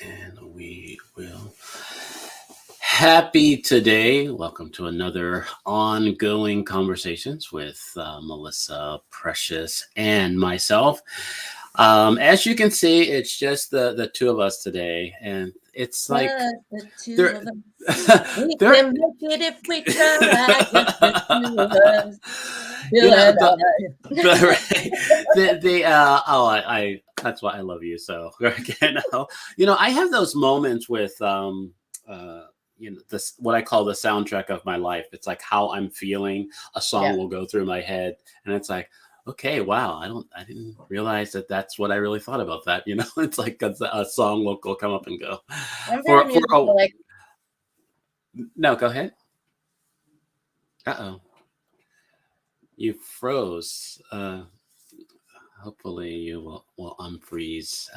And we will. Happy today. Welcome to another ongoing conversations with Melissa, Precious, and myself. As you can see, it's just the two of us today, and it's like Just the two there, of us. We there. can make it if we try. Just the two of us. You you know and the I. the right, the oh I that's why I love you so. I have those moments with uh this what I call the soundtrack of my life. It's like how I'm feeling. A song Yeah, will go through my head, and it's like, okay, wow, I didn't realize that that's what I really thought about that. It's like a song will come up and go. I'm very For musical. oh Like, no, go ahead. Uh-oh, you froze. Hopefully you will unfreeze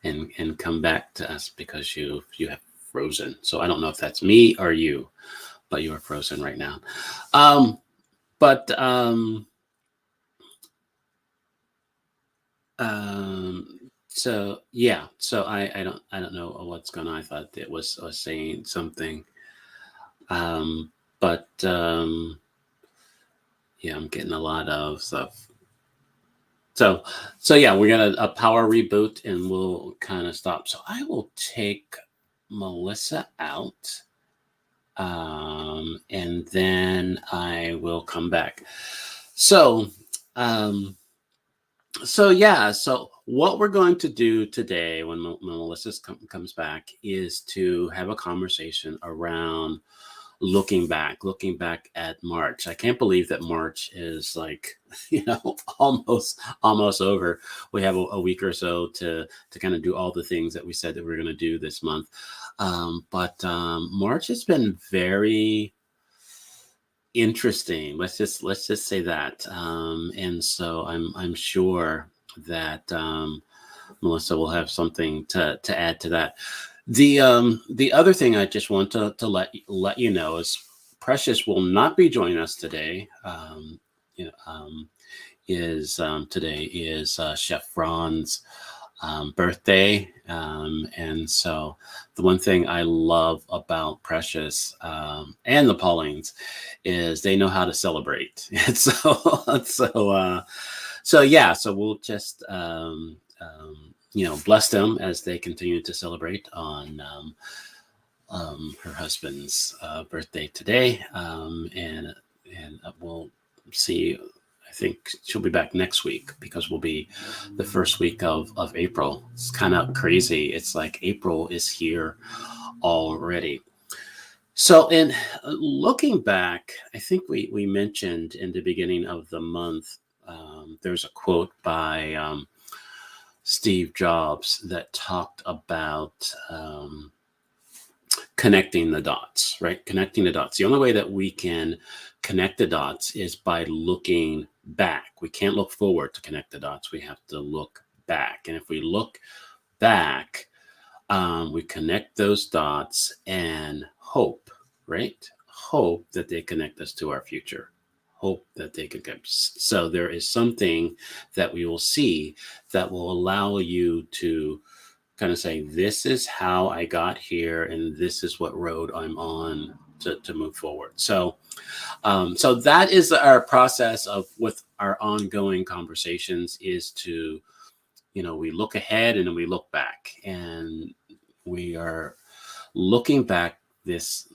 and come back to us, because you have frozen. So I don't know if that's me or you, but you are frozen right now. Um, but so yeah, so I don't know what's going on. I thought it was saying something. Um, but yeah, I'm getting a lot of stuff. So yeah, we're gonna a power reboot, and we'll kind of stop. So I will take Melissa out, and then I will come back. So, um, so yeah, so what we're going to do today when Melissa comes back is to have a conversation around looking back at March. I can't believe that March is like, almost over. We have a week or so to kind of do all the things that we said that we are going to do this month. But March has been very interesting. Let's just say that. And so I'm sure that Melissa will have something to add to that. The other thing I just want to let you know is Precious will not be joining us today. You know, is Today is Chef Ron's birthday, and so the one thing I love about Precious and the Paulines is they know how to celebrate. And so yeah, so we'll just bless them as they continue to celebrate on her husband's birthday today, and we'll see. I think she'll be back next week, because we'll be the first week of April. It's kind of crazy. It's like April is here already. So, in looking back, I think we mentioned in the beginning of the month, there's a quote by Steve Jobs that talked about connecting the dots, right? Connecting the dots. The only way that we can connect the dots is by looking back. We can't look forward to connect the dots. We have to look back. And if we look back, we connect those dots and hope, right? Hope that they connect us to our future. Hope that they can connect. So there is something that we will see that will allow you to kind of say, this is how I got here, and this is what road I'm on to move forward. So that is our process of with our ongoing conversations, is to, we look ahead and then we look back, and we are looking back this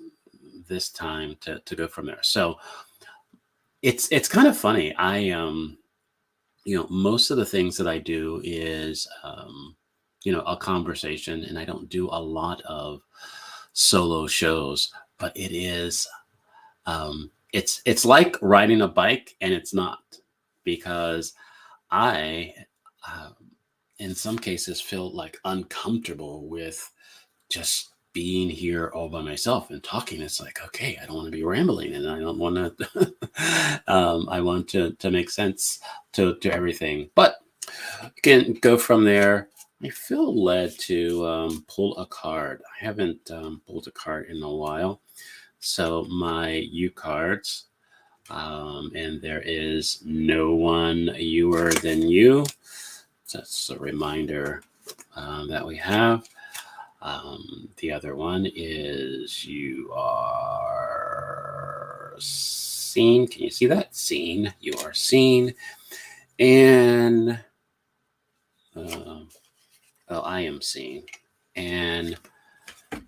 time to go from there. So it's kind of funny. Most of the things that I do is a conversation, and I don't do a lot of solo shows, but it's like riding a bike, and it's not, because I um, in some cases feel like uncomfortable with just being here all by myself and talking. It's like, okay, I don't want to be rambling, and I don't want to I want to make sense to everything, but can go from there. I feel led to pull a card. I haven't pulled a card in a while. So my U cards, and there is no one newer than you. That's a reminder that we have. The other one is you are seen. Can you see that? Seen. You are seen. And, well, I am seen. And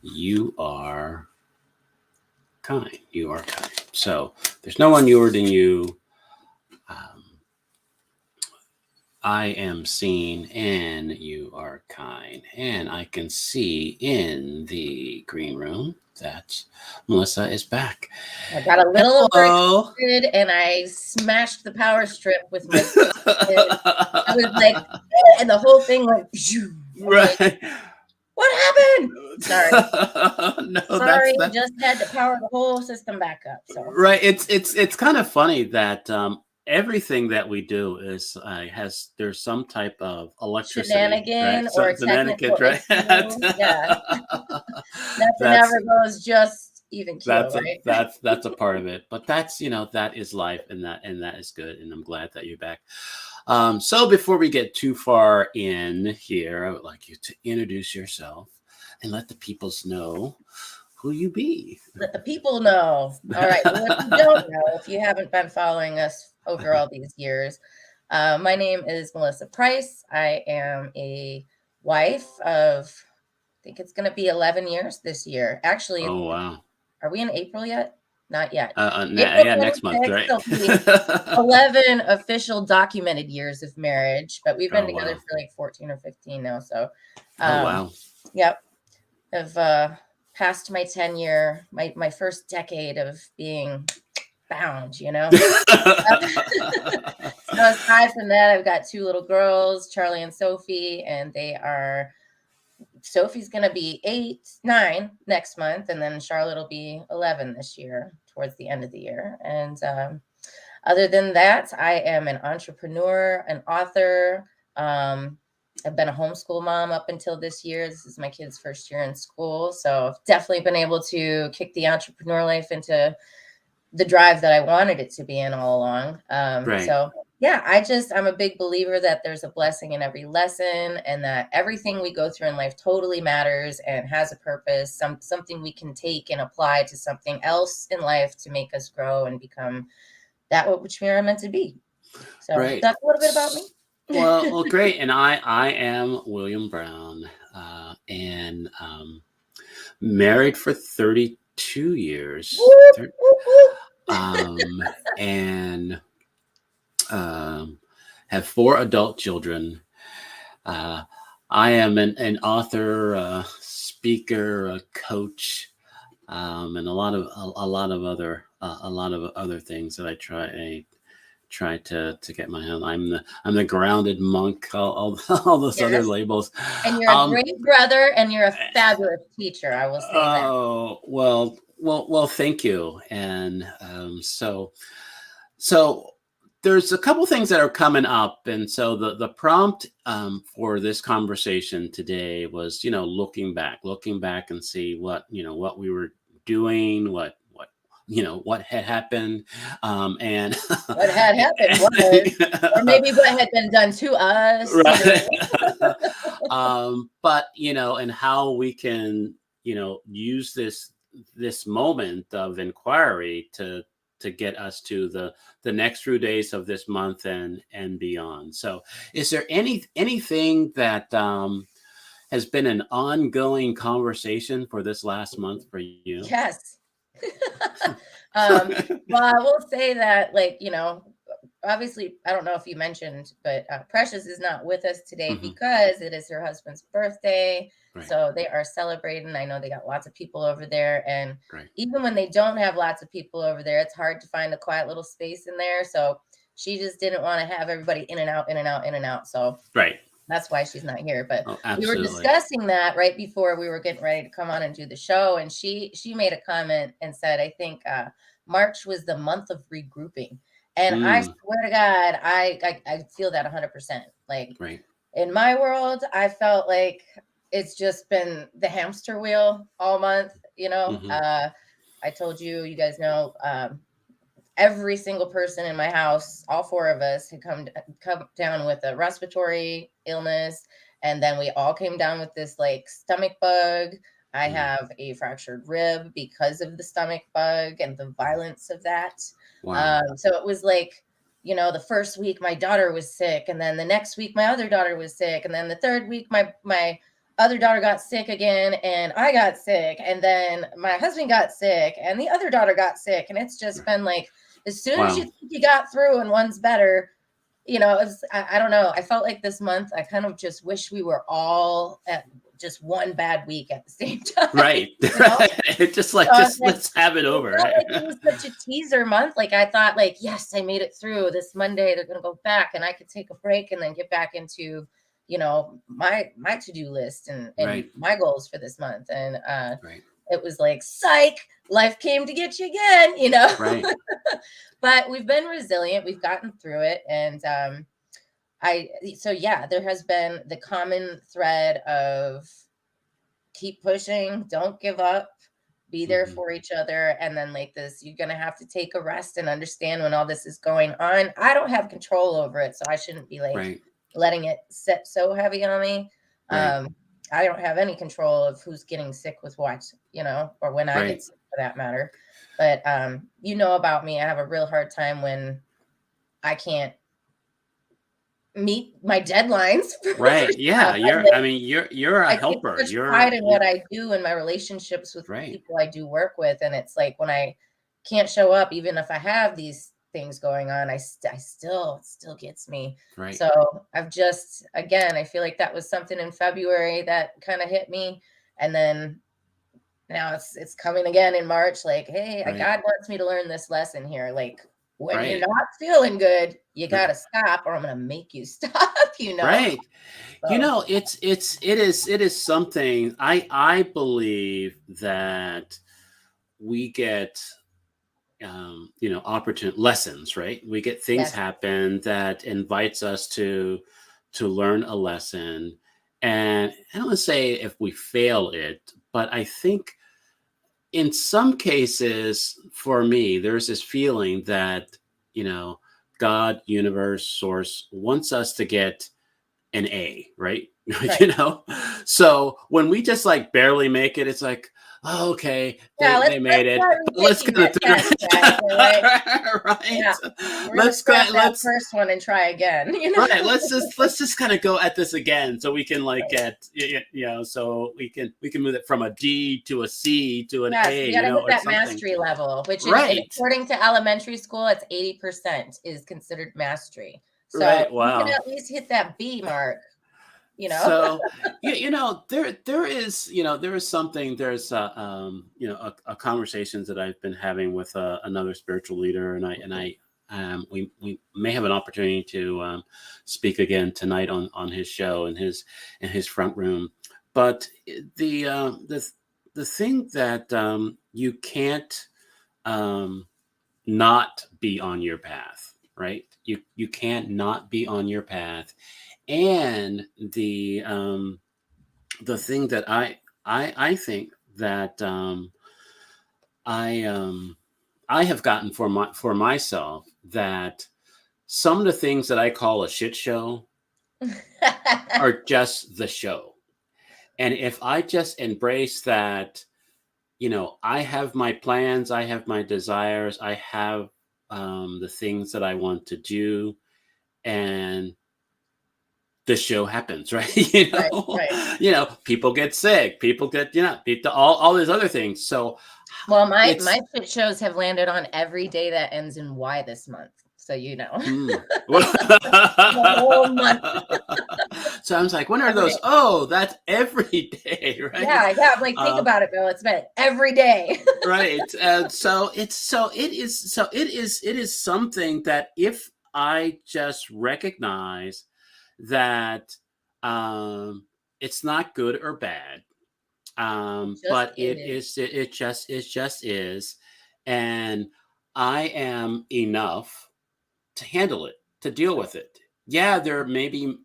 you are kind. You are kind. So there's no one newer than you. Um, I am seen and you are kind. And I can see in the green room that Melissa is back. I got a little Hello. overexcited and I smashed the power strip with my foot. And I was like, "Eh," and the whole thing went, "Pshoo." I'm like, Right. what happened? Sorry. No, Sorry, that's just had to power the whole system back up. So right. It's kind of funny that everything that we do is has there's some type of electricity, right? shenanigan So or it's an etiquette, technical right? issue. Yeah. Nothing that's ever goes just even keel, that's a right? that's a part of it, but that's that is life, and that is good, and I'm glad that you're back. So before we get too far in here, I would like you to introduce yourself and let the peoples know who you be. Let the people know. All right. Well, if you don't know, if you haven't been following us over all these years, my name is Melissa Price. I am a wife of, I think it's going to be 11 years this year. Actually, Oh wow. are we in April yet? Not yet. April Yeah, next month, 26th, right? will be 11 official documented years of marriage, but we've been Oh together wow. for like 14 or 15 now. So, Oh um, wow. yep. I've passed my tenure, my first decade of being bound, you know. So aside from that, I've got two little girls, Charlie and Sophie, and they are Sophie's gonna be 9 next month, and then Charlotte will be 11 this year, towards the end of the year. And other than that, I am an entrepreneur, an author. I've been a homeschool mom up until this year. This is my kid's first year in school. So I've definitely been able to kick the entrepreneur life into the drive that I wanted it to be in all along. Right. So yeah, I'm a big believer that there's a blessing in every lesson and that everything we go through in life totally matters and has a purpose, something we can take and apply to something else in life to make us grow and become that which we are meant to be. So Right. that's a little bit about me. Well, great. And I am William Brown, and married for 32 years. Whoop, whoop, whoop. Um, and um, have 4 adult children. Uh, I am an author, speaker, a coach, and a lot of other things that I try to get my hand. I'm the grounded monk. All those other Yes. labels. And you're a Um, great brother and you're a fabulous teacher. I will say that. oh well. Thank you. And so there's a couple things that are coming up, and so the prompt for this conversation today was looking back and see what we were doing, what had happened, and What had happened was, or maybe what had been done to us, right. But and how we can use this moment of inquiry to get us to the next few days of this month and beyond. So is there anything that has been an ongoing conversation for this last month for you? Yes. Well, I will say that, like, obviously, I don't know if you mentioned, but Precious is not with us today Hmm. because it is her husband's birthday. Right. So they are celebrating. I know they got lots of people over there. And Right. even when they don't have lots of people over there, it's hard to find a quiet little space in there. So she just didn't want to have everybody in and out, in and out, in and out. So Right. that's why she's not here. But Oh, we were absolutely. discussing that right before we were getting ready to come on and do the show, and she made a comment and said, I think March was the month of regrouping. And I Mm, swear to God, I feel that 100%. Like, right. in my world, I felt like it's just been the hamster wheel all month. Hmm. I told you, you guys know, every single person in my house, all 4 of us, had come down with a respiratory illness, And then we all came down with this like stomach bug. I Mm. have a fractured rib because of the stomach bug and the violence of that. Wow. So it was like, the first week my daughter was sick, and then the next week my other daughter was sick, and then the third week my other daughter got sick again, and I got sick, and then my husband got sick, and the other daughter got sick, and it's just been like, as soon as you Wow. think you got through and one's better, I don't know. I felt like this month, I kind of just wish we were all at just one bad week at the same time. Right. It's just like, So just let's have it over. it felt like it Right. was such a teaser month. Like I thought, like, yes, I made it through this Monday. They're gonna go back, and I could take a break and then get back into, my to-do list and Right. my goals for this month. And Right. it was like, psych, life came to get you again. Right. But we've been resilient. We've gotten through it, and so yeah, there has been the common thread of keep pushing, don't give up, be there Mhm. for each other. And then, like this, you're going to have to take a rest and understand when all this is going on. I don't have control over it, so I shouldn't be like Right. letting it sit so heavy on me. Right. I don't have any control of who's getting sick with what, or when I get Right. sick for that matter. But about me, I have a real hard time when I can't meet my deadlines for Right. Yeah. stuff. You're a I take helper. such pride in what You're I do in my relationships with the right. people I do work with, and it's like when I can't show up, even if I have these things going on, I still it still gets me. Right. So I've just again, I feel like that was something in February that kind of hit me, and then now it's coming again in March. Like, hey, Right. God wants me to learn this lesson here. Like, when you're Right. not feeling good, you gotta stop, or I'm gonna make you stop. Right. So It is something I believe that we get opportune lessons, right? We get things yes, happen that invites us to learn a lesson. And I don't want to say if we fail it, but I think in some cases, for me, there's this feeling that, you know, God, universe, source wants us to get an A, right? right. So when we just like barely make it, it's like, oh, okay, Yeah, they made let's it. start But let's retaking kind that of test, guys. All right. right. Yeah. We're gonna Let's go. scrap that Let's first one and try again, right. Let's just kind of go at this again, so we can like get so we can move it from a D to a C to an Yes, A, we gotta hit or that something. mastery level, which in Right. according to elementary school, it's 80% is considered mastery. So Right. you can Wow. at least hit that B mark, you know? So there is something a conversations that I've been having with another spiritual leader, and we may have an opportunity to speak again tonight on his show in his front room. But the thing that you can't um, not be on your path, right? You can't not be on your path. And the thing that I think that I I have gotten for myself, that some of the things that I call a shit show are just the show. And if I just embrace that, I have my plans, I have my desires, I have the things that I want to do, and the show happens, right? Right, right. People get sick, people get, all these other things. So Well, my it's shit shows have landed on every day that ends in Y this month. So hmm. the whole month, So I was like, when are every those? day. Oh, that's every day, right? Yeah, yeah. I'm like, think Uh, about it, Bill. It's been every day. right. And so it is something that if I just recognize that it's not good or bad, Just but it is. is it just is, and I am enough to handle it, to deal Right. with it. Yeah, there may be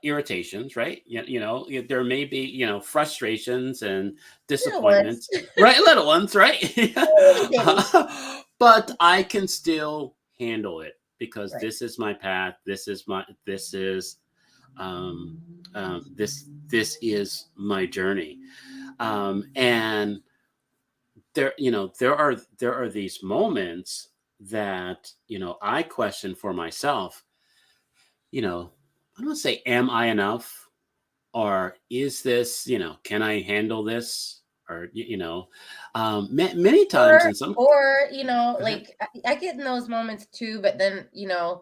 irritations, right? There may be frustrations and Little ones. disappointments, right? Little ones, right? Itty bitty. But I can still handle it, because Right. this is my path. This is um, this is my journey. And there are these moments that I question for myself. I don't say, am I enough, or is this, can I handle this, or many times in some. Or Go ahead. like I get in those moments too, but then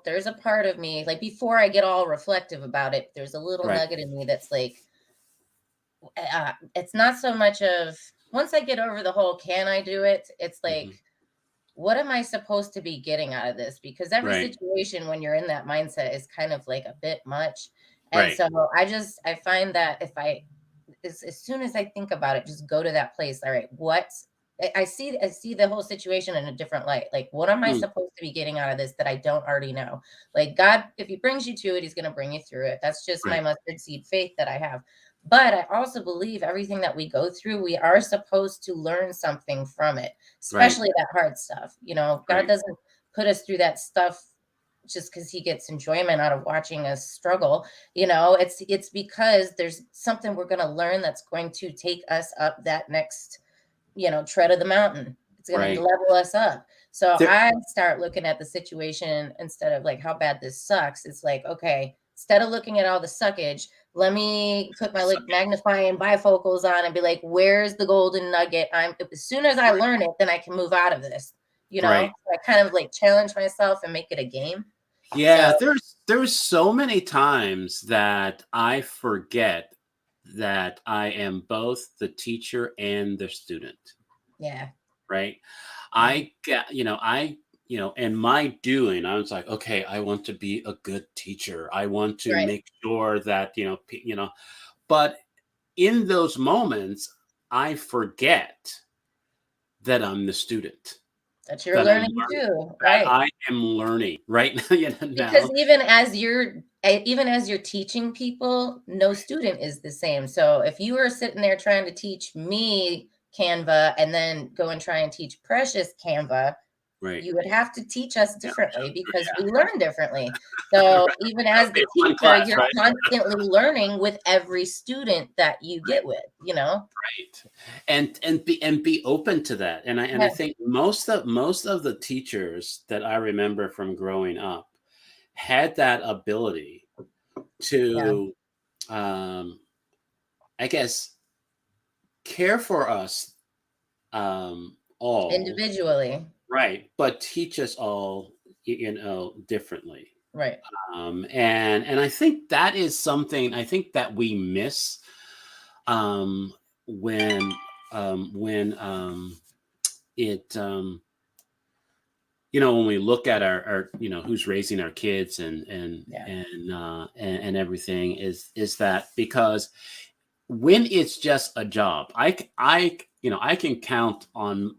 there's a part of me, like, before I get all reflective about it, there's a little Right. nugget in me that's like, it's not so much of, once I get over the whole can I do it, it's Hmm. like, what am I supposed to be getting out of this? Because every Right. situation when you're in that mindset is kind of like a bit much. And Right. so I find that if I, as soon as I think about it, just go to that place. All right, what I see the whole situation in a different light. Like, what am I Mm, supposed to be getting out of this that I don't already know? Like, God, if He brings you to it, He's going to bring you through it. That's just my right. mustard seed faith that I have. But I also believe everything that we go through, we are supposed to learn something from it, Right. especially that hard stuff. God Right. doesn't put us through that stuff just because He gets enjoyment out of watching us struggle. It's because there's something we're going to learn that's going to take us up that next tread of the mountain. It's going to Right. level us up. So There, I start looking at the situation instead of like how bad this sucks. It's like, okay, instead of looking at all the suckage, let me put my like magnifying bifocals on and be like, where's the golden nugget? As soon as I learn it, then I can move out of this. right. So I kind of like challenge myself and make it a game. So Yeah, there's so many times that I forget that I am both the teacher and the student, yeah, right? yeah, I get, in my doing, I was like, okay, I want to be a good teacher. I want to right. make sure that, but in those moments, I forget that I'm the student, That you're that I'm learning learning, too, that right? I am learning right now, Because now. even as you're teaching people, no Right. student is the same. So if you were sitting there trying to teach me Canva and then go and try and teach Precious Canva, Right. you would have to teach us Yeah. differently because we Yeah. learn differently. So even That as would be the a fun teacher, class, you're right? constantly learning with every student that you Right. get with. Right. And be open to that. And I Yeah, think most of the teachers that I remember from growing up had that ability yeah. to, um, I guess, care for us, all, Individually. right, but teach us all, differently. Right. And I think that is something I think that we miss, um, when it when we look at our who's raising our kids, Yeah. and everything, is that because when it's just a job, I can count on,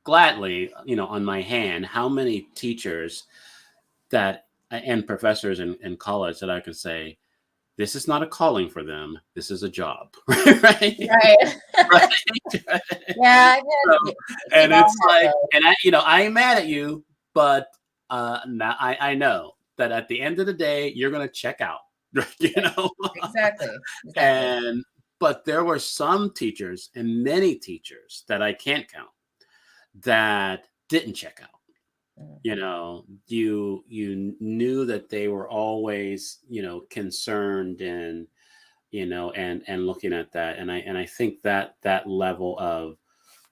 gladly, on my hand, how many teachers that and professors in college that I can say, this is not a calling for them. This is a job, right? Right. Right. Yeah, So, we've and all it's had like, those. and I ain't mad at you, but now I know that at the end of the day, you're going to check out, you Right. know. Exactly. Exactly. And but there were some teachers and many teachers that I can't count that didn't check out. Mhm. You knew that they were always, concerned, and looking at that, and I think that that level of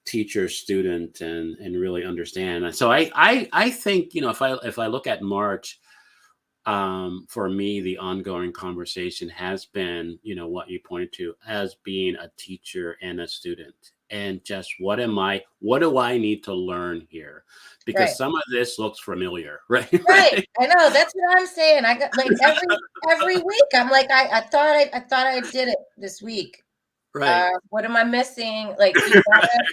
teacher student, and really understand. And so I think, if I look at March, for me, the ongoing conversation has been, what you pointed to as being a teacher and a student, and just what do I need to learn here, Right. because some of this looks familiar. Right. Right. Right. I know. That's what I'm saying. I got like every week. I'm like, I thought I did it this week. Right. What am I missing? Like, you gotta,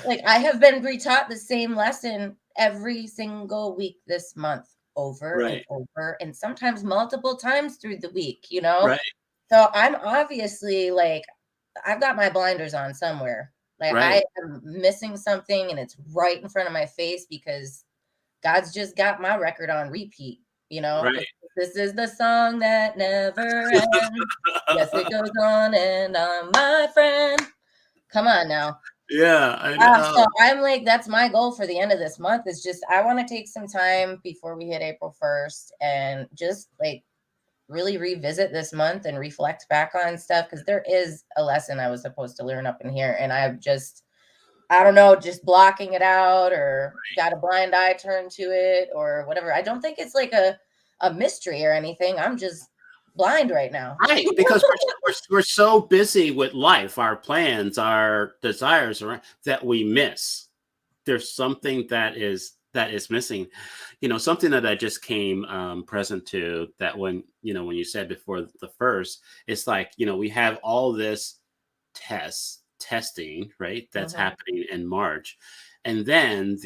like, I have been retaught the same lesson every single week this month, over and Right. over, and sometimes multiple times through the week. Right. So I'm obviously like, I've got my blinders on somewhere. Like, I Right. am missing something and it's right in front of my face because God's just got my record on repeat, Right. with This is the song that never ends. Yes, it goes on and on, my friend. Come on now. Yeah, I So know. I'm like, that's my goal for the end of this month is just, I want to take some time before we hit April 1st and just like really revisit this month and reflect back on stuff. Cause there is a lesson I was supposed to learn up in here. And I've just, I don't know, just blocking it out or got a blind eye turned to it or whatever. I don't think it's like a mystery or anything. I'm just blind right now. Right, because we're so busy with life, our plans, our desires, that we miss. There's something that is missing. Something that I just came present to, that when you said before the first, it's like, we have all this testing, right? That's Mhm. happening in March. And then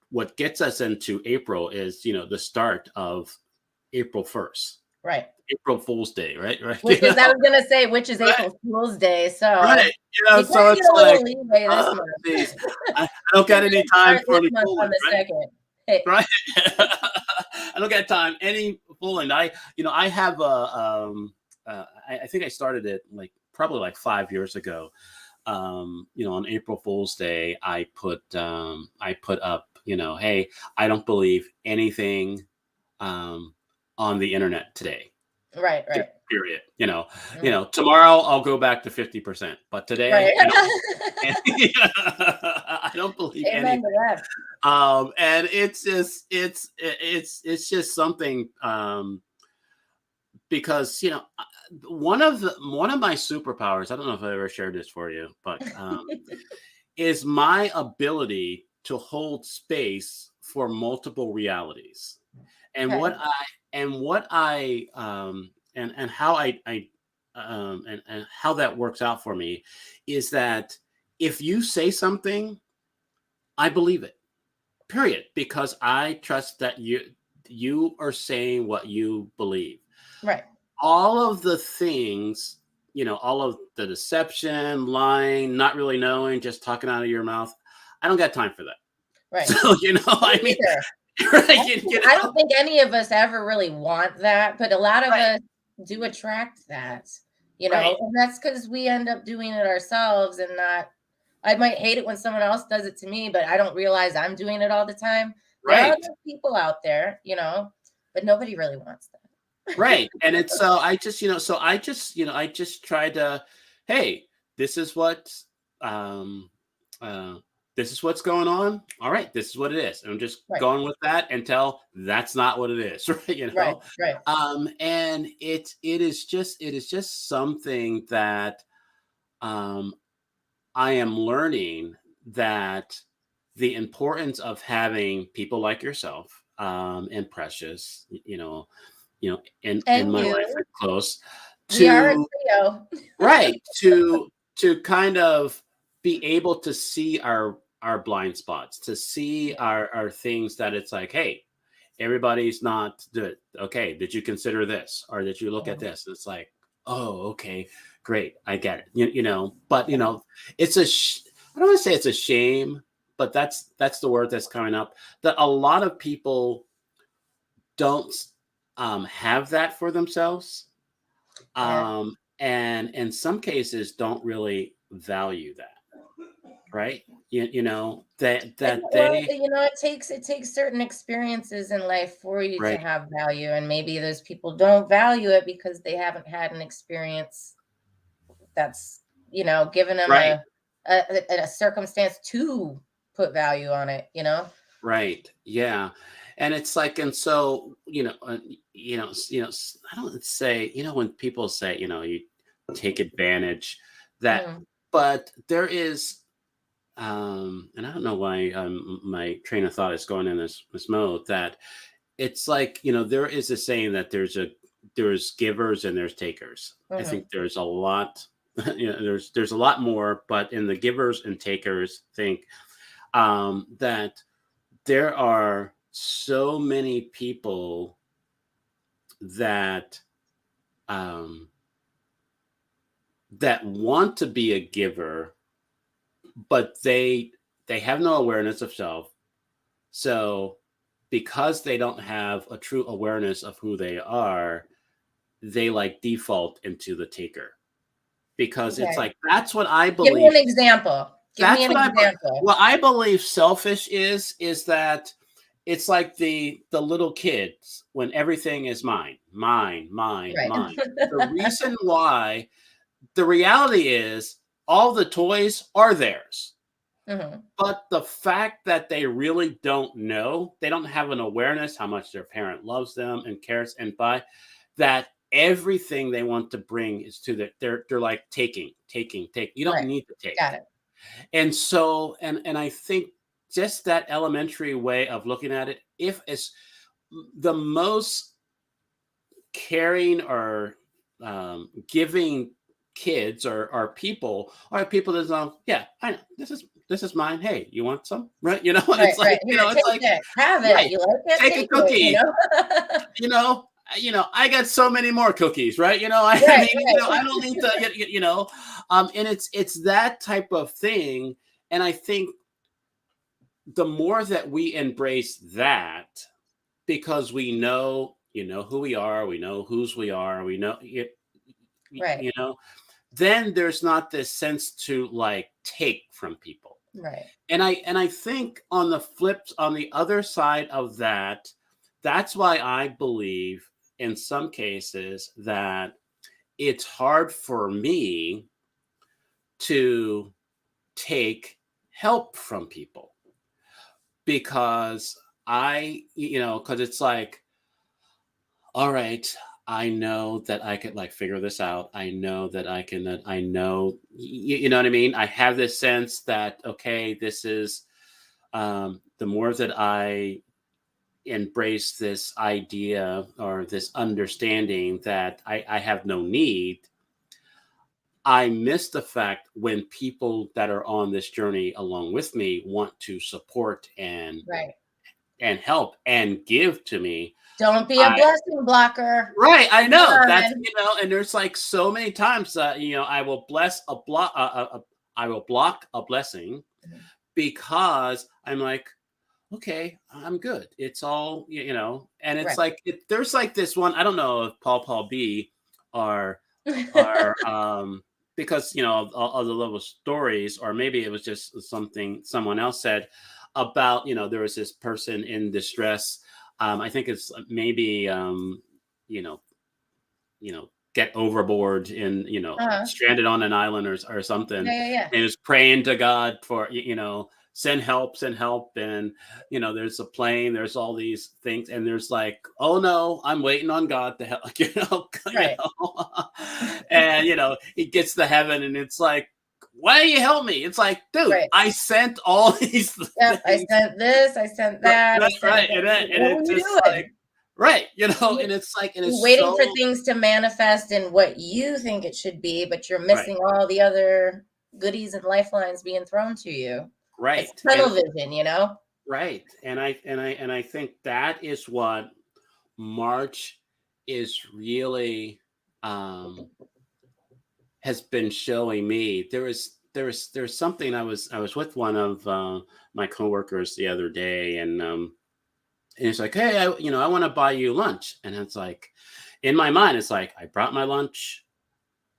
what gets us into April is, the start of April 1st. Right. April Fool's Day, right? Right. Which is, I was gonna say, which is Right. April Fool's Day. So Right. we kind So of get it's a like, little leeway this month. geez, I don't got We any can time start for this any month on fooling, the right? second. Hey, Right. I don't got time any fooling. I have I think I started it like probably like 5 years ago. On April Fool's Day, I put up, hey, I don't believe anything um, on the internet today. right, Just right. period. Mhm. Tomorrow I'll go back to 50%, but Right. today, I don't believe Amen to anything. that. And it's just something, because one of my superpowers, I don't know if I ever shared this for you, but is my ability to hold space for multiple realities. And Okay. what I and how I and how that works out for me is that if you say something, I believe it. Period. Because I trust that you are saying what you believe. Right. All of the things, all of the deception, lying, not really knowing, just talking out of your mouth, I don't got time for that. Right. So, I Me mean, neither. right, I don't think any of us ever really want that, but a lot of right, us do attract that, right, and that's because we end up doing it ourselves and not. I might hate it when someone else does it to me, but I don't realize I'm doing it all the time. There are right, those people out there, but nobody really wants that. right. And it's so I just try to, hey, this is what, um, uh, this is what's going on. All right, this is what it is. And I'm just Right, going with that until that's not what it is, right? right, right. And it is just something that um, I am learning, that the importance of having people like yourself, and Precious, in And my life you, and close, we are a to trio. right to kind of be able to see our blind spots, to see Yeah. our things, that it's like, hey, everybody's not good. Okay, did you consider this, or did you look at Mhm. this? And it's like, oh, okay, great, I get it. But Yeah. it's I don't want to say it's a shame, but that's the word that's coming up, that a lot of people don't have that for themselves, Yeah. and in some cases don't really value that, right? That Well, they it takes certain experiences in life for you to right, have value, and maybe those people don't value it because they haven't had an experience that's given them right, a circumstance to put value on it. right, yeah. And it's like, and so, I don't say, when people say, you take advantage, that, Mm, but there is, and I don't know why my train of thought is going in this mode, that it's like, there is a saying that there's givers and there's takers. I mhm, think there's a lot, there's a lot more, but in the givers and takers think, that there are so many people that um, that want to be a giver, but they have no awareness of self. So because they don't have a true awareness of who they are, they like default into the taker, because it's Okay. like, that's what I Give me believe. an example. Give me That's an what example. what I believe selfish is that it's like the little kids when everything is mine, mine, mine, Right. mine. The reason why, the reality is all the toys are theirs. Hmm. But the fact that they really don't know, they don't have an awareness how much their parent loves them and cares, and by that everything they want to bring is to they're like taking, taking, take. You don't Right. need to take. Got it. And so, and I think just that elementary way of looking at it, if it's the most caring or giving kids or people are people that know, yeah, I know this is mine. Hey, you want some? Right? You know, Right. it's Right. like, Here, take it's like, it. Have it. right, You like it? take a Take it. cookie. You know, I got so many more cookies, right? I Right. mean, I don't need to, and it's that type of thing. And I think the more that we embrace that, because we know, who we are, we know whose we are, we know, Right. you know, then there's not this sense to like take from people. Right. And I think on the other side of that, that's why I believe in some cases that it's hard for me to take help from people, because because it's like, all right, I know that I could like figure this out. I know that I can, I know, you know what I mean? I have this sense that, okay, this is, the more that I embrace this idea or this understanding that I have no need, I miss the fact when people that are on this journey along with me want to support Right. and help and give to me. Don't be a I blessing blocker. Right, I Come know. That's, on. and there's like so many times that, I will I will block a blessing Mhm. because I'm like, okay, I'm good. It's all, and it's Right. like, there's like this one, I don't know if Paul B are because all the little stories, or maybe it was just something someone else said about, there was this person in distress. I think it's maybe you know get overboard in, Uh-huh. stranded on an island, or something, Yeah, yeah, yeah. and is praying to God for, send help. And there's a plane, there's all these things, and there's like, oh no, I'm waiting on God to help. Right. And he gets to heaven, and it's like, why do you help me? It's like, dude, Right. I sent all these Yep. I things. sent this. I sent Right, that. I right, sent right. that. And What were it's you just like, doing? right, You, and it's like, and you're it's waiting for so things to manifest in what you think it should be, but you're right, missing all the other goodies and lifelines being thrown to you. It's right. tunnel vision. Right. And I think that is what March is really, um has been showing me. There's something. I was with one of my coworkers the other day, and it's like, hey, I want to buy you lunch. And it's like, in my mind, it's like, I brought my lunch,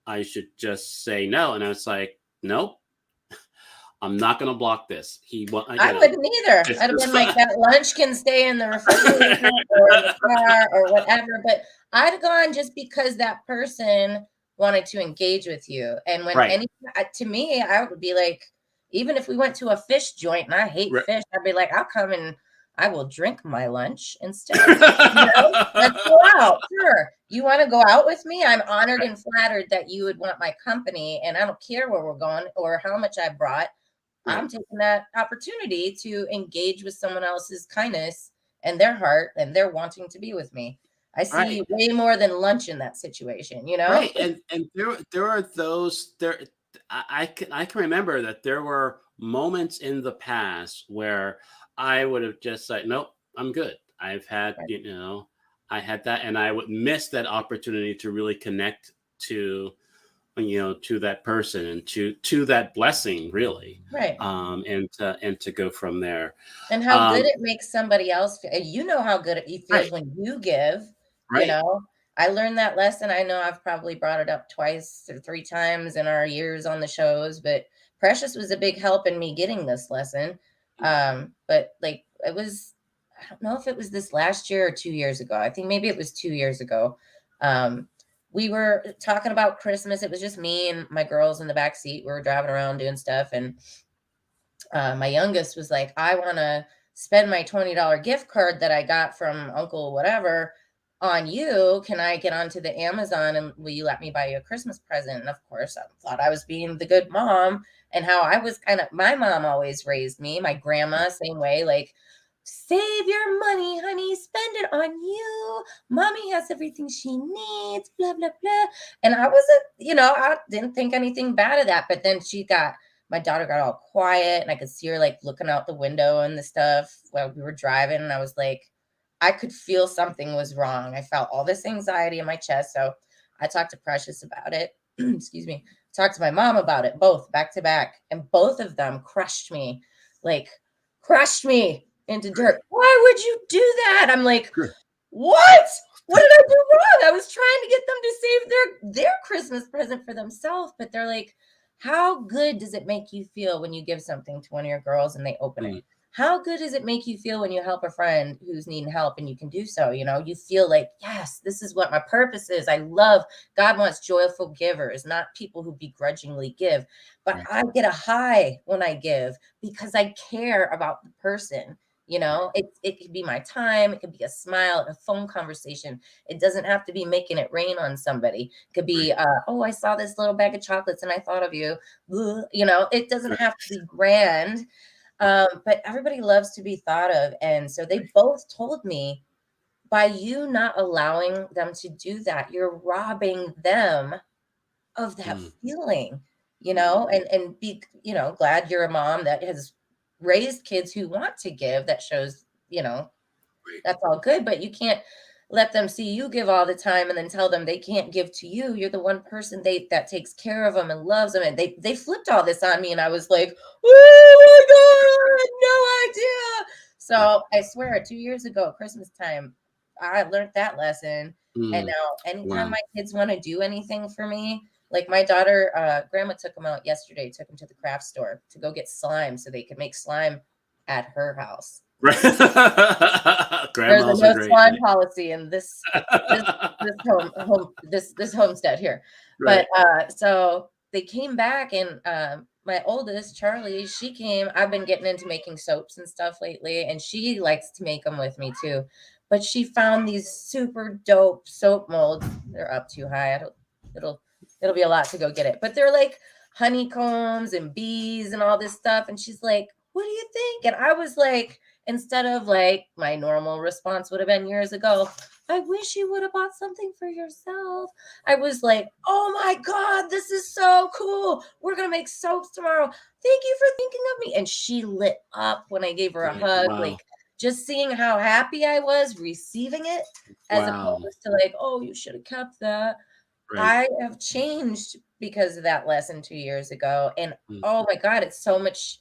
I should just say no. And I was like, nope, I'm not going to block this. I wouldn't either. this I'd have is been like, that lunch can stay in the refrigerator or in the car or whatever. But I'd have gone just because that person wanted to engage with you. And when right. to me, I would be like, even if we went to a fish joint and I hate Right. fish, I'd be like, I'll come and I will drink my lunch instead. Let's go out. Sure. You want to go out with me? I'm honored Right. and flattered that you would want my company. And I don't care where we're going or how much I brought. Right. I'm taking that opportunity to engage with someone else's kindness and their heart and they're wanting to be with me. I Right. see way more than lunch in that situation. Right. And there are those there. I can remember that there were moments in the past where I would have just said, nope, I'm good. I've had, Right. I had that, and I would miss that opportunity to really connect to to that person and to that blessing, really, Right. and to go from there. And how good Um, it makes somebody else feel. You know how good it feels right, when you give, you right. know. I learned that lesson. I know I've probably brought it up twice or three times in our years on the shows, but Precious was a big help in me getting this lesson. But like it was, I don't know if it was this last year or 2 years ago. I think maybe it was 2 years ago. Um, we were talking about Christmas. It was just me and my girls in the back seat. We were driving around doing stuff, and my youngest was like, I want to spend my $20 gift card that I got from Uncle whatever on you. Can I get onto the Amazon and will you let me buy you a Christmas present? And of course, I thought I was being the good mom, and how I was kind of, my mom always raised me, my grandma, same way, like, save your money, honey, spend it on you. Mommy has everything she needs, blah, blah, blah. And I wasn't, I didn't think anything bad of that. But then my daughter got all quiet, and I could see her like looking out the window and the stuff while we were driving. And I was like, I could feel something was wrong. I felt all this anxiety in my chest. So I talked to Precious about it. Excuse me. Talked to my mom about it, both back to back. And both of them like crushed me into dirt. Why would you do that? I'm like, Sure. what? What did I do wrong? I was trying to get them to save their Christmas present for themselves, but they're like, how good does it make you feel when you give something to one of your girls and they open it? Mm, How good does it make you feel when you help a friend who's needing help and you can do so? You feel like, yes, this is what my purpose is. I love God wants joyful givers, not people wwho begrudgingly give. But right, I get a high when I give because I care about the person. It could be my time, it could be a smile, a phone conversation. It doesn't have to be making it rain on somebody. It could right, be, oh, I saw this little bag of chocolates and I thought of you. It doesn't right, have to be grand. But everybody loves to be thought of. And so they both told me, by you not allowing them to do that, you're robbing them of that mm, feeling, and be, glad you're a mom that has raised kids who want to give. That shows, right, that's all good, but you can't let them see you give all the time and then tell them they can't give to you. You're the one person that takes care of them and loves them. And they flipped all this on me, and I was like, oh my God, I had no idea. right. So I swear, 2 years ago, Christmas time, I learned that lesson. And Mm, now anytime wow. my kids want to do anything for me, like my daughter, grandma took them out yesterday, took them to the craft store to go get slime so they could make slime at her house. Right. There's a Grandmas are no great. slime policy in this this homestead here. But Right. so they came back, and my oldest, Charlie, she came. I've been getting into making soaps and stuff lately, and she likes to make them with me too. But she found these super dope soap molds. They're up too high. It'll it'll be a lot to go get it. But they're like honeycombs and bees and all this stuff. And she's like, "What do you think?" And I was like, instead of like my normal response would have been years ago, I wish you would have bought something for yourself. I was like, oh my God, this is so cool. We're going to make soaps tomorrow. Thank you for thinking of me. And she lit up when I gave her a Right. hug. Wow. Like, just seeing how happy I was receiving it, as Wow. opposed to like, oh, you should have kept that. Right. I have changed because of that lesson 2 years ago. And Mm, oh my God, it's so much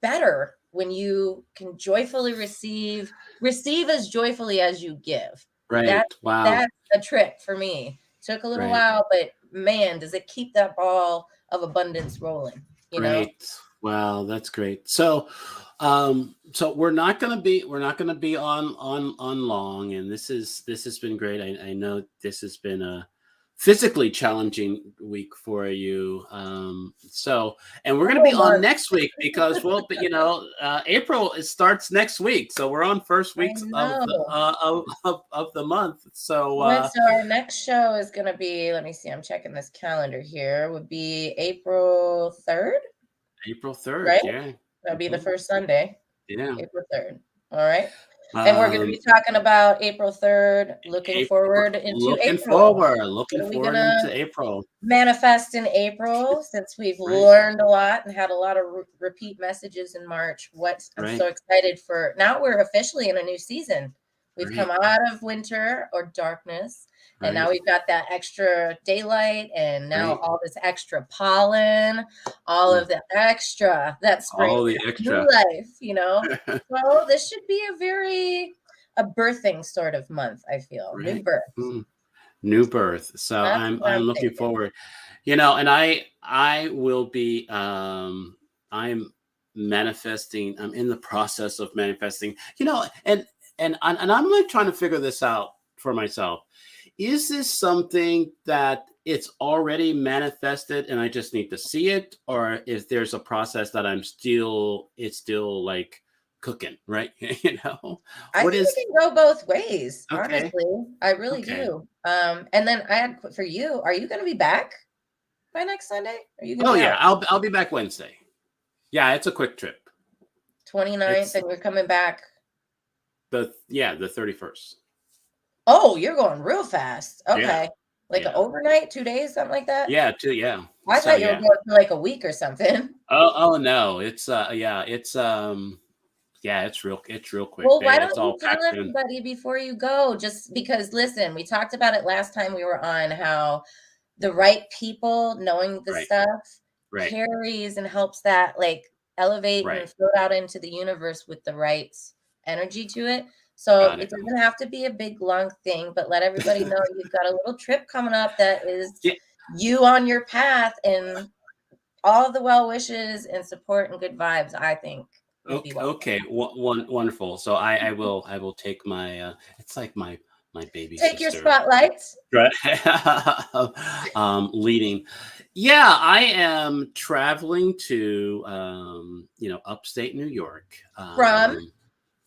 better when you can joyfully receive as joyfully as you give. right. That Wow. that's a trick for me. Took a little Right. while, but man, does it keep that ball of abundance rolling, you know? Great. Wow, that's great. So we're not gonna be on long, and this has been great. I know this has been a physically challenging week for you. And we're gonna be Whole on month. next week because but April it starts next week, so we're on first I weeks of the know. of the month. So So our next show is gonna be, let me see, I'm checking this calendar here, would be April 3rd, April 3rd, right? yeah. That'll be the Mhm. first Sunday. Yeah. April 3rd. All right. And we're going to Um, be talking about April 3rd, looking April, forward into April. What looking are we going forward into to April. manifest in April, since we've Right, learned a lot and had a lot of repeat messages in March? What I'm right, so excited for. Now we're officially in a new season. We've come right, out of winter or darkness, And now right. we've got that extra daylight and now Right. all this extra pollen, all Mm. of the extra that's All bringing the new extra. life, you know? So this should be a birthing sort of month, I feel. New Right. birth. Mm. New birth. So That's what I'm I'm looking thinking. forward. And I will be I'm manifesting. I'm in the process of manifesting. And I'm like trying to figure this out for myself. Is this something that it's already manifested and I just need to see it, or is there's a process that it's still like cooking, right? I What think is it can go both ways, okay? honestly. I really Okay. do. And then I had for you, are you going to be back by next Sunday? Are you going to Oh be yeah, out I'll be back Wednesday. Yeah, it's a quick trip. 29th It's and you're coming back? the 31st. Oh, you're going real fast. Yeah. Okay. Like an Yeah. overnight, 2 days, something like that? Yeah, too, yeah. I So thought you were yeah. going for like a week or something. Oh no, it's yeah, it's real quick. Well, why It's don't you all tell packed in. everybody before you go? Just because, listen, we talked about it last time we were on how the right people knowing the Right. stuff Right. carries and helps that like elevate Right. and float out into the universe with the right energy to it. So Got it it. doesn't have to be a big long thing, but let everybody know you've got a little trip coming up that is Yeah. you on your path and all the well wishes and support and good vibes, I think would be Okay. welcome. Okay. Wonderful. So I will take my it's like my baby Take your sister. spotlight Right. Leading. Yeah, I am traveling to upstate New York, from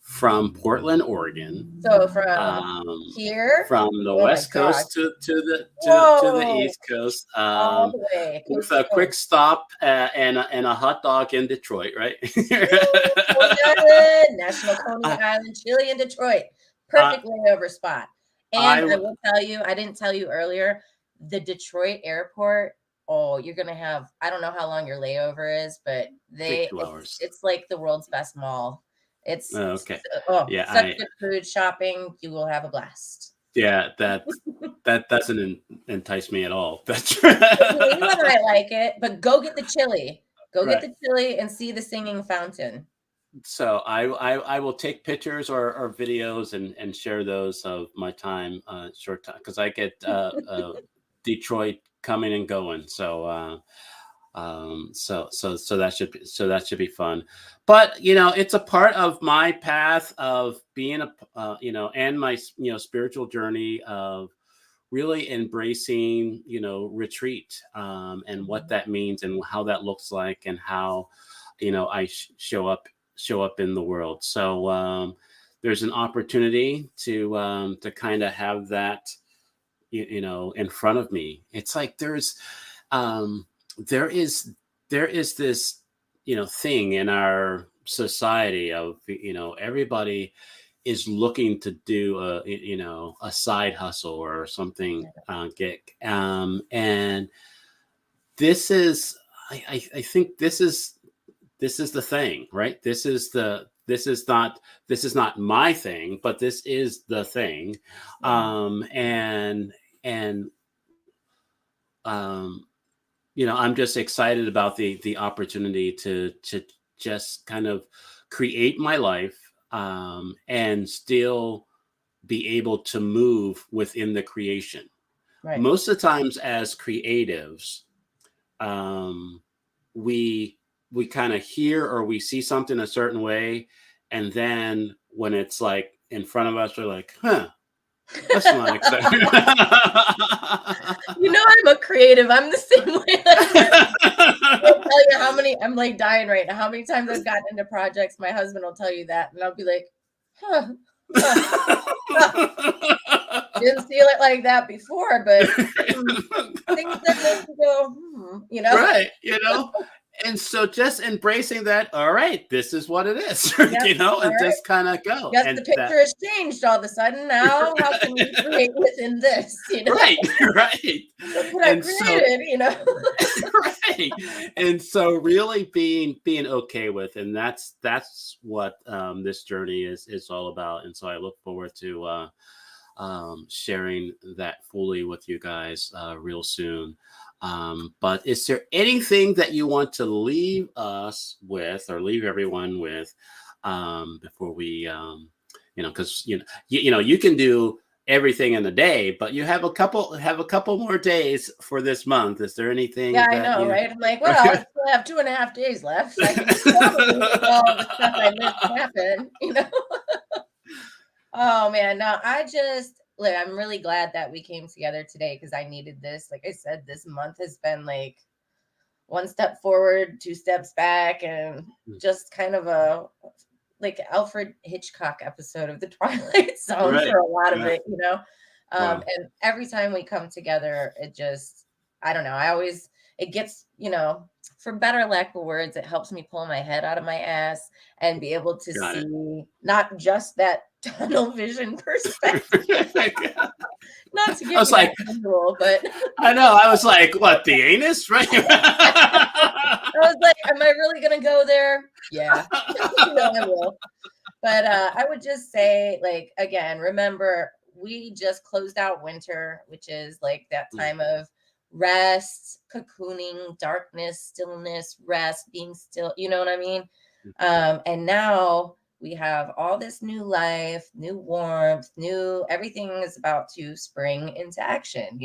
from Portland, Oregon, from um, here. from the Oh my West gosh. Coast to the Whoa. East Coast, All the way, with coast to a quick coast. stop and a hot dog in Detroit, right? Woo! Coney Island, National Coney I, Island, Chile, and Detroit. I, Perfect layover spot. And I I will tell you, I didn't tell you earlier, the Detroit airport. Oh, you're gonna have, I don't know how long your layover is, but think they 2 hours. it's like the world's best mall. It's Oh, okay. oh, Yeah, such good food, shopping. You will have a blast. yeah, that doesn't entice me at all. That's New England might like it, but go get the chili. Go get right. the chili and see the singing fountain. So I will take pictures or videos and share those of my time, short time, because I get Detroit coming and going. So that should be fun. But it's a part of my path of being and my spiritual journey of really embracing retreat, and what Mhm. that means and how that looks like and how I show up in the world. So there's an opportunity to kind of have that in front of me. It's like um there is this thing in our society of everybody is looking to do a side hustle or something, gig, and this is I think this is the thing, right? This is not my thing, but this is the thing. Mhm. And um I'm just excited about the opportunity to just kind of create my life, and still be able to move within the creation. Right. Most of the times as creatives, um, we we kind of hear or we see something a certain way, and then when it's like in front of us, we're like, huh, that's not exactly. You know I'm a creative. I'm the same way. Like, I'll tell you how many I'm like dying right now. How many times I've gotten into projects, my husband will tell you that, and I'll be like, huh, huh, huh. Didn't feel it like that before, but things that make you go, Right, and so just embracing that, all right, this is what it is, Yep. All and right. just kind of go. Guess And the that picture has changed all of a sudden. Now, how can we create within this? right, right. Look what I And so created. right. And so really being okay with, and that's what this journey is all about. And so I look forward to sharing that fully with you guys real soon. But is there anything that you want to leave us with, or leave everyone with, before we, because you can do everything in a day, but you have a couple more days for this month. Is there Yeah, anything I that know, you? right? I'm like, well, I still have 2.5 days left. I can probably make all the stuff I missed happen. Oh man, no, I'm really glad that we came together today because I needed this. Like I said, this month has been like one step forward, two steps back, and just kind of a like Alfred Hitchcock episode of the Twilight Zone Right. for a lot of Right. it. Wow. And every time we come together, it just, I don't know, it gets, for better lack of words, it helps me pull my head out of my ass and be able to Got it. see not just that tunnel vision perspective, I not to give was you that like, visual, but I know. I was like, what, the anus, right? I was like, am I really going to go there? Yeah, I will. But I would just say, like, again, remember, we just closed out winter, which is like that time of rest, cocooning, darkness, stillness, rest, being still. You know what I mean? And now we have all this new life, new warmth, new everything is about to spring into action.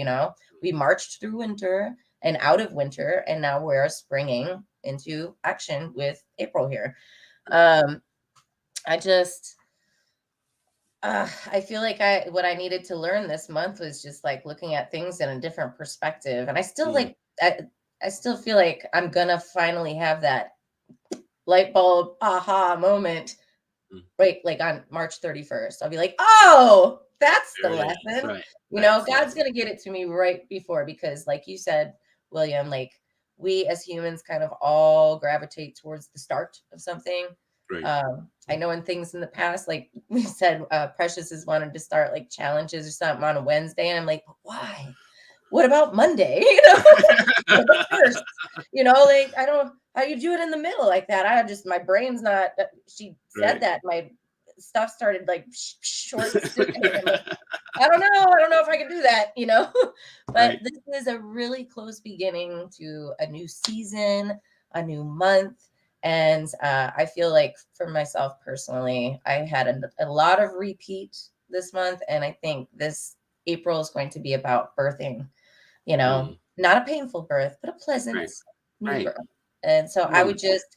We marched through winter and out of winter, and now we're springing into action with April here. Um, I just I feel like what I needed to learn this month was just like looking at things in a different perspective. And I still Mm, I still feel like I'm gonna finally have that light bulb aha moment, mm. right? Like on March 31st. I'll be like, oh, that's the There it is. lesson. Right. That's God's lesson. gonna get it to me right before, because like you said, William, like we as humans kind of all gravitate towards the start of something. Right. I know in things in the past, like we said, Precious has wanted to start like challenges or something on a Wednesday, and I'm like, but why? What about Monday? Or the first, like I don't how you do it in the middle like that. My brain's not. She said Right. that my stuff started like short circuiting. I'm like, I don't know. I don't know if I can do that. But Right. this is a really close beginning to a new season, a new month. And I feel like for myself personally, I had a lot of repeat this month. And I think this April is going to be about birthing, Mm, not a painful birth, but a pleasant right. new Right. birth. And so I would Wonderful. just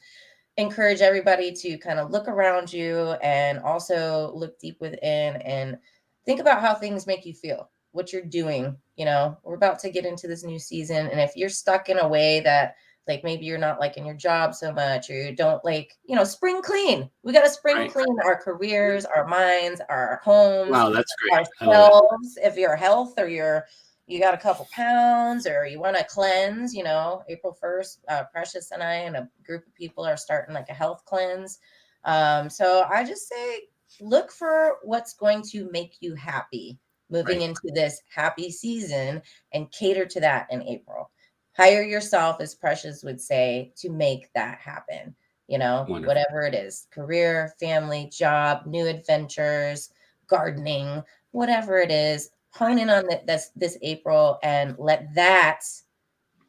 encourage everybody to kind of look around you and also look deep within and think about how things make you feel, what you're doing. We're about to get into this new season. And if you're stuck in a way that, like, maybe you're not liking your job so much, or you don't like, spring clean. We got to spring Right. clean our careers, our minds, our homes, Wow. That's great. I love it. ourselves. If your health or you got a couple pounds or you want to cleanse, April 1st, Precious and I and a group of people are starting like a health cleanse. So I just say, look for what's going to make you happy moving Right. into this happy season and cater to that in April. Hire yourself, as Precious would say, to make that happen. Wonderful. Whatever it is, career, family, job, new adventures, gardening, whatever it is, hone in on this April and let that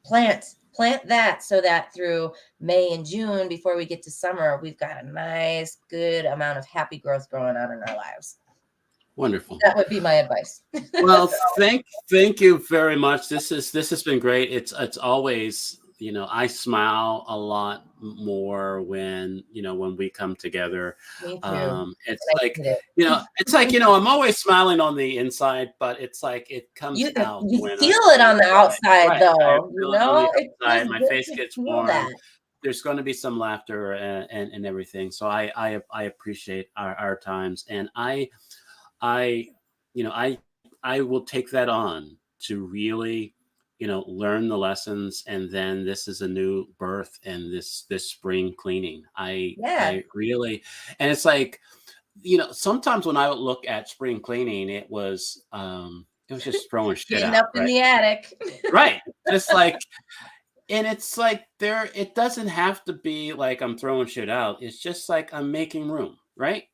plant that, so that through May and June, before we get to summer, we've got a nice, good amount of happy growth going on in our lives. Wonderful. That would be my advice. Well, thank you very much. This has been great. It's always, I smile a lot more when, when we come together. Me too. It's I like, need it. I'm always smiling on the inside, but it's like it comes out You when feel it on the outside, right. I though. feel it on the It feels outside. My good face to gets feel warm. that. There's going to be some laughter and everything. So I appreciate our times, and I, I will take that on to really, learn the lessons. And then this is a new birth, and this spring cleaning. Yeah. I really, and it's like, sometimes when I would look at spring cleaning, it was just throwing shit Getting out, up in right? the attic. Right. Just like, and it's like it doesn't have to be like I'm throwing shit out. It's just like I'm making room, right?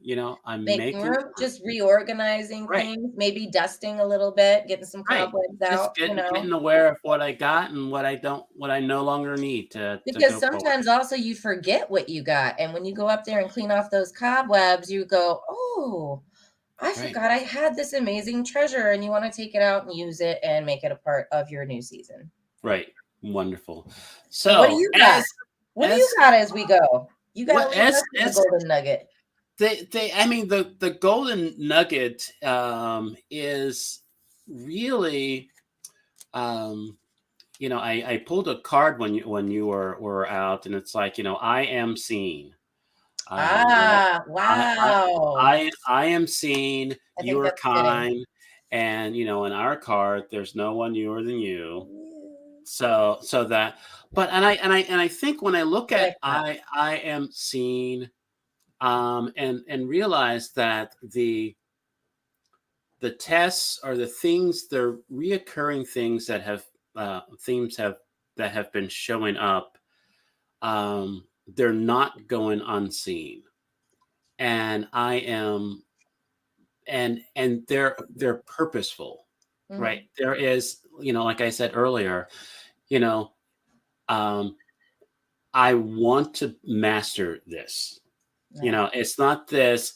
I'm Making making room, just reorganizing right, things, maybe dusting a little bit, getting some right. cobwebs Just out, getting aware of what I got and what I no longer need to Because go forward. sometimes also you forget what you got, and when you go up there and clean off those cobwebs, you go, "Oh, I Right, forgot I had this amazing treasure," and you wanna take it out and use it and make it a part of your new season. right. Wonderful. So what do So you got? What do you as got as we go? You gotta what leave us with the as golden nugget. I mean, the golden nugget is really, um, I pulled a card when you were out, and it's like, I am seen. Right? Ah, wow. I am seen. I You think are that's fitting. kind, and in our card, there's no one newer than you. So that, but and I think when I look I at like that. I am seen, and realize that the tests are the things, the reoccurring things that have themes have that have been showing up. They're not going unseen, and I am and they're purposeful, right? Mhm. There is, like I said earlier, you know um I want to master this. Yeah. It's not this,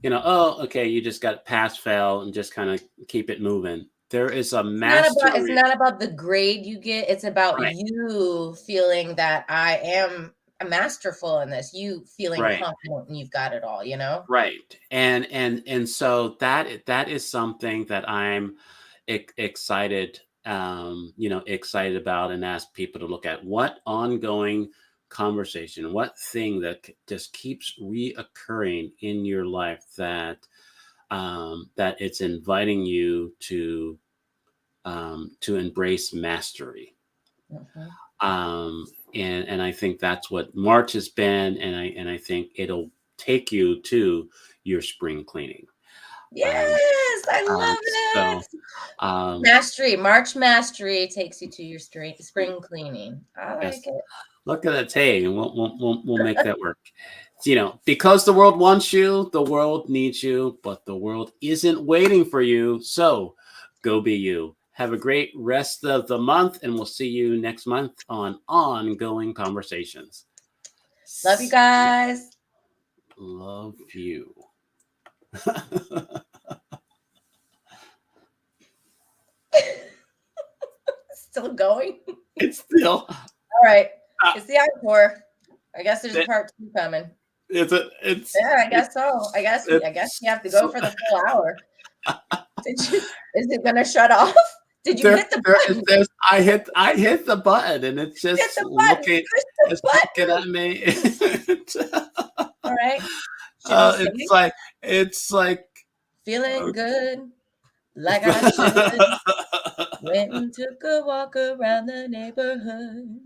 oh, okay, you just got pass fail and just kind of keep it moving. There is a It's mastery. not about the grade you get, it's about Right, you feeling that I am a masterful in this, you feeling right, confident and you've got it all, you know? right. And so that is something that I'm excited, excited about, and ask people to look at what ongoing conversation, what thing that just keeps reoccurring in your life, that it's inviting you to embrace mastery. Mhm. And I think that's what March has been, and I think it'll take you to your spring cleaning. Um, Yes, I um, love so it! um, Mastery, March mastery takes you to your spring cleaning. I like yes, it. look at that. Hey, we'll make that work. Because the world wants you, the world needs you, but the world isn't waiting for you. So go be you. Have a great rest of the month, and we'll see you next month on Ongoing Conversations. Love you guys. Love you. Still going? It's still All right. uh, It's the encore. I guess there's a it, part 2 coming. it's a it's Yeah, I it's guess so. I guess it's you have to go for the full hour. Is it gonna shut off? Did you hit the button? there's I hit the button, and it's Hit just the button. looking Push the it's looking button. at me. All right. Should we It's sing? like Feeling uh, good, like I should. Went and took a walk around the neighborhood.